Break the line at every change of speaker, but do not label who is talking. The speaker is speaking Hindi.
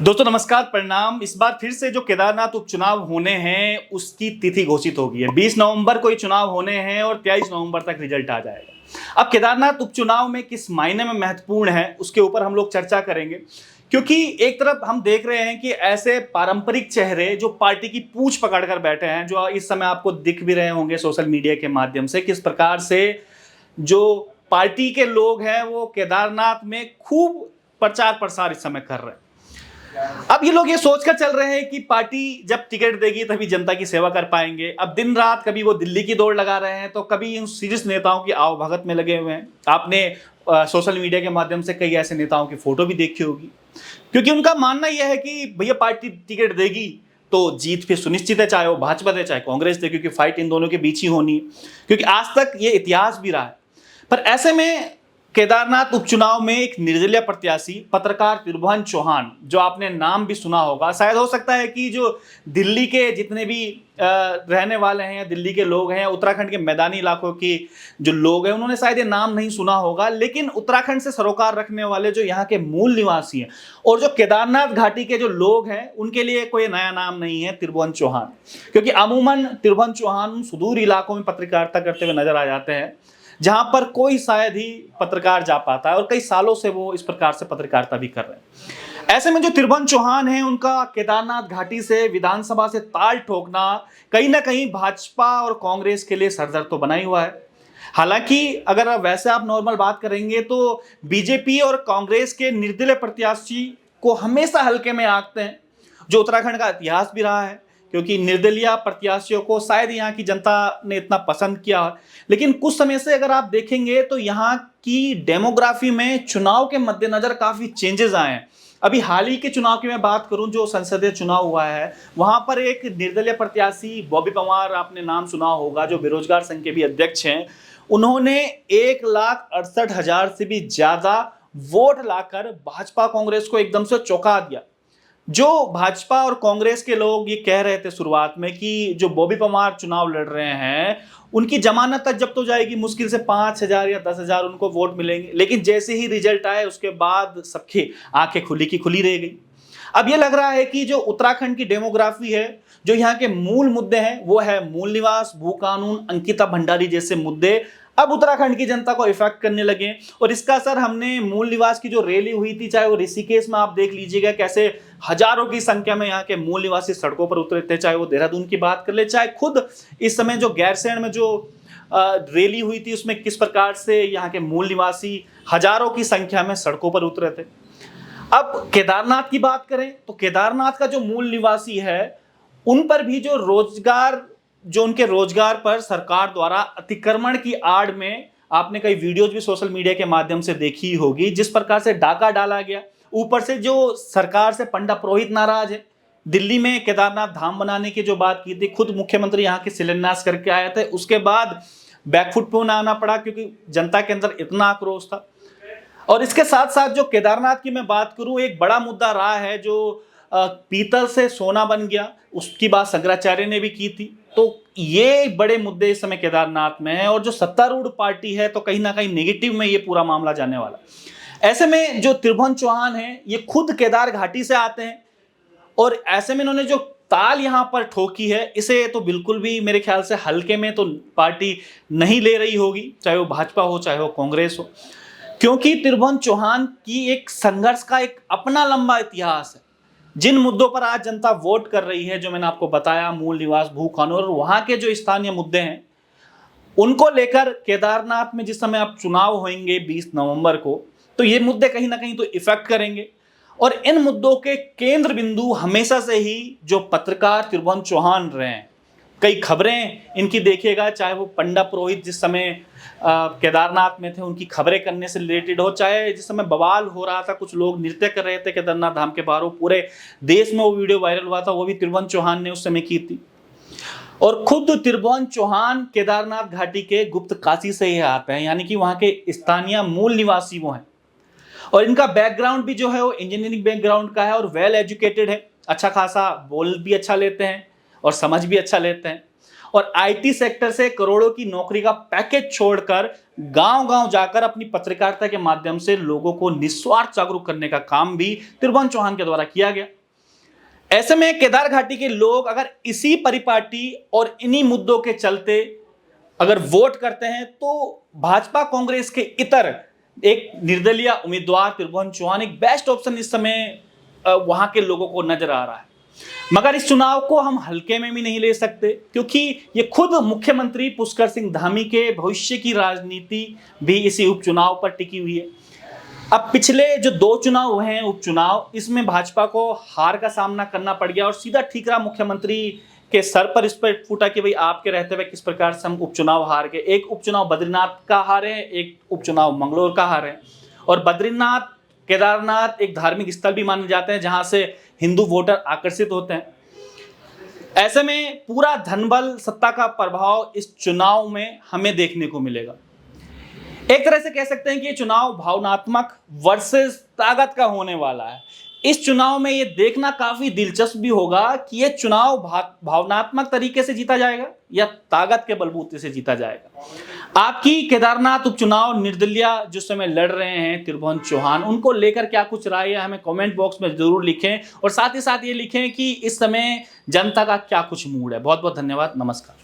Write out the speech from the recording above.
दोस्तों नमस्कार, प्रणाम। इस बार फिर से जो केदारनाथ उपचुनाव होने हैं उसकी तिथि घोषित हो गई है। 20 नवंबर को ये चुनाव होने हैं और 23 नवंबर तक रिजल्ट आ जाएगा। अब केदारनाथ उपचुनाव में किस मायने में महत्वपूर्ण है उसके ऊपर हम लोग चर्चा करेंगे, क्योंकि एक तरफ हम देख रहे हैं कि ऐसे पारंपरिक चेहरे जो पार्टी की पूंछ पकड़कर बैठे हैं, जो इस समय आपको दिख भी रहे होंगे सोशल मीडिया के माध्यम से, किस प्रकार से जो पार्टी के लोग हैं वो केदारनाथ में खूब प्रचार प्रसार इस समय कर रहे हैं। अब ये लोग ये सोचकर चल रहे हैं कि पार्टी जब टिकट देगी तभी जनता की सेवा कर पाएंगे। अब दिन रात कभी वो दिल्ली की दौड़ लगा रहे हैं तो कभी इन शीर्ष नेताओं की आवभगत में लगे हुए हैं। आपने सोशल मीडिया के माध्यम से कई ऐसे नेताओं की फोटो भी देखी होगी, क्योंकि उनका मानना यह है कि भैया पार्टी टिकट देगी तो जीत फिर सुनिश्चित है, चाहे वो भाजपा दे चाहे कांग्रेस दे, क्योंकि फाइट इन दोनों के बीच ही होनी है, क्योंकि आज तक ये इतिहास भी रहा है। पर ऐसे में केदारनाथ उपचुनाव में एक निर्दलीय प्रत्याशी पत्रकार त्रिभुवन चौहान, जो आपने नाम भी सुना होगा, शायद हो सकता है कि जो दिल्ली के जितने भी रहने वाले हैं या दिल्ली के लोग हैं या उत्तराखंड के मैदानी इलाकों की जो लोग हैं उन्होंने शायद ये नाम नहीं सुना होगा, लेकिन उत्तराखंड से सरोकार रखने वाले जो यहाँ के मूल निवासी हैं और जो केदारनाथ घाटी के जो लोग हैं उनके लिए कोई नया नाम नहीं है त्रिभुवन चौहान, क्योंकि अमूमन त्रिभुवन चौहान सुदूर इलाकों में पत्रकारिता करते हुए नजर आ जाते हैं जहां पर कोई शायद ही पत्रकार जा पाता है, और कई सालों से वो इस प्रकार से पत्रकारिता भी कर रहे हैं। ऐसे में जो त्रिभुवन चौहान है उनका केदारनाथ घाटी से विधानसभा से ताल ठोकना कहीं ना कहीं भाजपा और कांग्रेस के लिए सरदर्द तो बना ही हुआ है। हालांकि अगर वैसे आप नॉर्मल बात करेंगे तो बीजेपी और कांग्रेस के निर्दलीय प्रत्याशी को हमेशा हल्के में आंकते हैं, जो उत्तराखंड का इतिहास भी रहा है, क्योंकि निर्दलीय प्रत्याशियों को शायद यहाँ की जनता ने इतना पसंद किया। लेकिन कुछ समय से अगर आप देखेंगे तो यहाँ की डेमोग्राफी में चुनाव के मद्देनजर काफी चेंजेस आए हैं। अभी हाल ही के चुनाव की मैं बात करूं, जो संसदीय चुनाव हुआ है वहां पर एक निर्दलीय प्रत्याशी बॉबी पंवार, आपने नाम सुना होगा, जो बेरोजगार संघ के भी अध्यक्ष हैं, उन्होंने 1,68,000 से भी ज्यादा वोट लाकर भाजपा कांग्रेस को एकदम से चौंका दिया। जो भाजपा और कांग्रेस के लोग ये कह रहे थे शुरुआत में कि जो बॉबी पंवार चुनाव लड़ रहे हैं उनकी जमानत तक जब तो जाएगी, मुश्किल से 5,000 या 10,000 उनको वोट मिलेंगे, लेकिन जैसे ही रिजल्ट आए उसके बाद सबकी आंखें खुली की खुली रह गई। अब ये लग रहा है कि जो उत्तराखंड की डेमोग्राफी है, जो यहाँ के मूल मुद्दे हैं वो है मूल निवास, भू कानून, अंकिता भंडारी जैसे मुद्दे अब उत्तराखंड की जनता को इफेक्ट करने लगे। और इसका असर हमने मूल निवास की जो रैली हुई थी, चाहे वो ऋषिकेश में आप देख लीजिएगा कैसे हजारों की संख्या में यहाँ के मूल निवासी सड़कों पर उतरे थे, चाहे वो देहरादून की बात कर ले, चाहे खुद इस समय जो गैरसैंण में जो रैली हुई थी उसमें किस प्रकार से यहाँ के मूल निवासी हजारों की संख्या में सड़कों पर उतरे थे। अब केदारनाथ की बात करें तो केदारनाथ का जो मूल निवासी है उन पर भी जो उनके रोजगार पर सरकार द्वारा अतिक्रमण की आड़ में, आपने कई वीडियोज भी सोशल मीडिया के माध्यम से देखी होगी, जिस प्रकार से डाका डाला गया। ऊपर से जो सरकार से पंडा पुरोहित नाराज है। दिल्ली में केदारनाथ धाम बनाने की जो बात की थी, खुद मुख्यमंत्री यहाँ के शिलान्यास करके आए थे, उसके बाद बैकफुट पे आना पड़ा क्योंकि जनता के अंदर इतना आक्रोश था। और इसके साथ साथ जो केदारनाथ की मैं बात करूं, एक बड़ा मुद्दा रहा है जो पीतल से सोना बन गया, उसकी बात शंकराचार्य ने भी की थी। तो ये बड़े मुद्दे इस समय केदारनाथ में है, और जो सत्तारूढ़ पार्टी है तो कहीं ना कहीं नेगेटिव में ये पूरा मामला जाने वाला। ऐसे में जो त्रिभुवन चौहान है ये खुद केदार घाटी से आते हैं, और ऐसे में इन्होंने जो ताल यहां पर ठोकी है इसे तो बिल्कुल भी मेरे ख्याल से हल्के में तो पार्टी नहीं ले रही होगी, चाहे वो भाजपा हो चाहे वो कांग्रेस हो, क्योंकि त्रिभुवन चौहान की एक संघर्ष का एक अपना लंबा इतिहास है। जिन मुद्दों पर आज जनता वोट कर रही है, जो मैंने आपको बताया, मूल निवास, भू कानून और वहां के जो स्थानीय मुद्दे हैं, उनको लेकर केदारनाथ में जिस समय आप चुनाव होंगे 20 नवंबर को, तो ये मुद्दे कहीं ना कहीं तो इफेक्ट करेंगे। और इन मुद्दों के केंद्र बिंदु हमेशा से ही जो पत्रकार त्रिभुवन चौहान रहे हैं। कई खबरें इनकी देखिएगा, चाहे वो पंडा पुरोहित जिस समय केदारनाथ में थे उनकी खबरें करने से रिलेटेड हो, चाहे जिस समय बवाल हो रहा था, कुछ लोग नृत्य कर रहे थे केदारनाथ धाम के बाहर, पूरे देश में वो वीडियो वायरल हुआ था, वो भी त्रिभुवन चौहान ने उस समय की थी। और खुद त्रिभुवन चौहान केदारनाथ घाटी के गुप्त काशी से ही आते हैं, यानी कि वहां के स्थानीय मूल निवासी वो हैं। और इनका बैकग्राउंड भी जो है वो इंजीनियरिंग बैकग्राउंड का है और वेल एजुकेटेड है, अच्छा खासा बोल भी अच्छा लेते हैं और समझ भी अच्छा लेते हैं। और आईटी सेक्टर से करोड़ों की नौकरी का पैकेज छोड़कर गांव गांव जाकर अपनी पत्रकारिता के माध्यम से लोगों को निस्वार्थ जागरूक करने का काम भी त्रिभुवन चौहान के द्वारा किया गया। ऐसे में केदार घाटी के लोग अगर इसी परिपाटी और इन्हीं मुद्दों के चलते अगर वोट करते हैं तो भाजपा कांग्रेस के इतर एक निर्दलीय उम्मीदवार त्रिभुवन चौहान एक बेस्ट ऑप्शन इस समय वहां के लोगों को नजर आ रहा है। मगर इस चुनाव को हम हल्के में भी नहीं ले सकते, क्योंकि ये खुद मुख्यमंत्री पुष्कर सिंह धामी के भविष्य की राजनीति भी इसी उपचुनाव पर टिकी हुई है। अब पिछले जो 2 चुनाव हुए हैं उपचुनाव, इसमें भाजपा को हार का सामना करना पड़ गया और सीधा ठीकरा मुख्यमंत्री के सर पर इस पर फूटा कि भाई आपके रहते हुए किस प्रकार से हम उपचुनाव हार गए। एक उपचुनाव बद्रीनाथ का हारे, एक उपचुनाव मंगलोर का हारे। और बद्रीनाथ केदारनाथ एक धार्मिक स्थल भी माने जाते हैं जहां से हिंदू वोटर आकर्षित होते हैं। ऐसे में पूरा धनबल सत्ता का प्रभाव इस चुनाव में हमें देखने को मिलेगा। एक तरह से कह सकते हैं कि ये चुनाव भावनात्मक वर्सेस ताकत का होने वाला है। इस चुनाव में ये देखना काफी दिलचस्प भी होगा कि ये चुनाव भावनात्मक तरीके से जीता जाएगा या ताकत के बलबूते से जीता जाएगा। आपकी केदारनाथ उपचुनाव निर्दलीय जो समय लड़ रहे हैं त्रिभुवन चौहान, उनको लेकर क्या कुछ राय है हमें कमेंट बॉक्स में जरूर लिखें और साथ ही साथ ये लिखें कि इस समय जनता का क्या कुछ मूड है। बहुत बहुत धन्यवाद, नमस्कार।